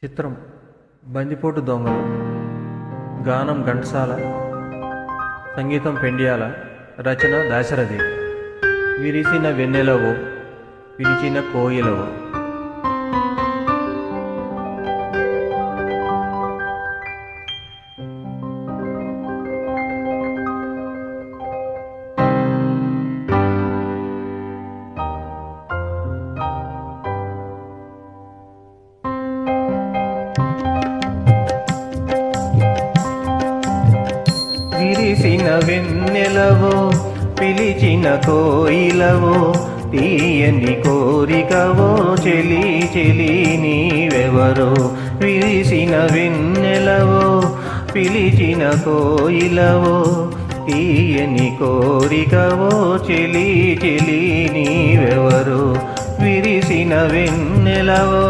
చిత్రం బందిపోటు దొంగలు. గానం ఘంటసాల, సంగీతం పెండియాల, రచన దాశరథి. విరిసిన వెన్నెలవో పిలిచిన కోయిలవో. విరిసిన వెన్నెలవో పిలిచిన కోయిలవో, తీయని కోరికవో చెలి చెలి నీవెవరో. విరిసిన వెన్నెలవో పిలిచిన కోయిలవో, తీయని కోరికవో చెలి చెలి నీవెవరో. విరిసిన వెన్నెలవో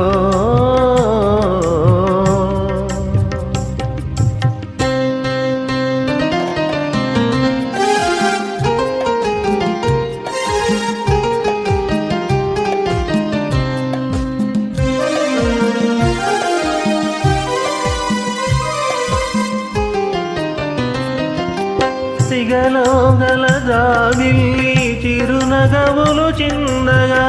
సిగలో గల జాబిల్లి చిరునగవులు చిన్నగా,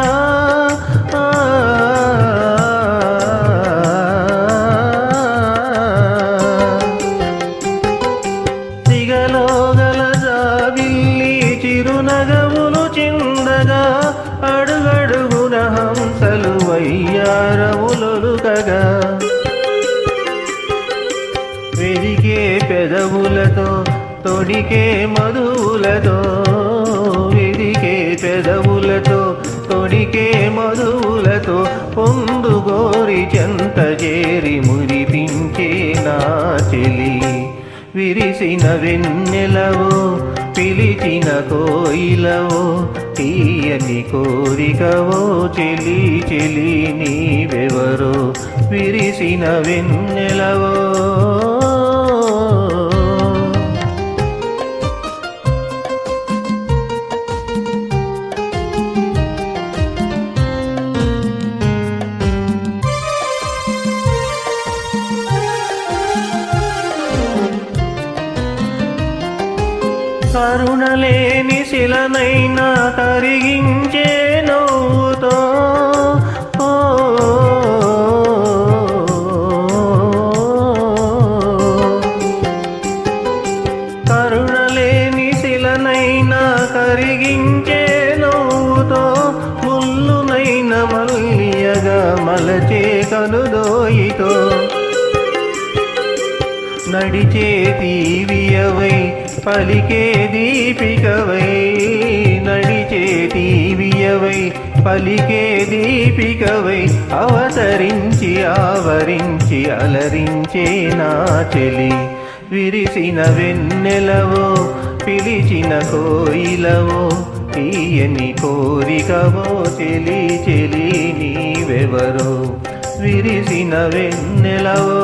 సిగలో గల జాబిల్లి చిరునగవులు చిన్నగా, అడుగడుగున హంసలు వయ్యారములొలుకగా. వెదికే పెదవులతో తొడికే మధువులతో, వెదికే పెదవులతో తొడికే మధువులతో, పొందుగోరి చెంత చేరి మురిపించే నా చెలి. విరిసిన వెన్నెలవో పిలిచిన కోయిలవో, తీయని కోరికవో చెలి చెలి నీవెవరో. విరిసిన వెన్నెలవో కరుణలేని శిలనైనా కరిగించే నవ్వుతో, కరుణలేని శిలనైనా కరిగించే నవ్వుతో, ముల్లునైన మల్లియగా మలచే కనుదోయితో. నడిచే తీవియవై పలికే దీపికవై, నడిచే తీవియవై పలికే దీపికవై, అవతరించి ఆవరించి అలరించే నా చెలి. విరిసిన వెన్నెలవో పిలిచిన కోయిలవో, తీయని కోరికవో చెలి చెలి నీవెవరో. విరిసిన వెన్నెలవో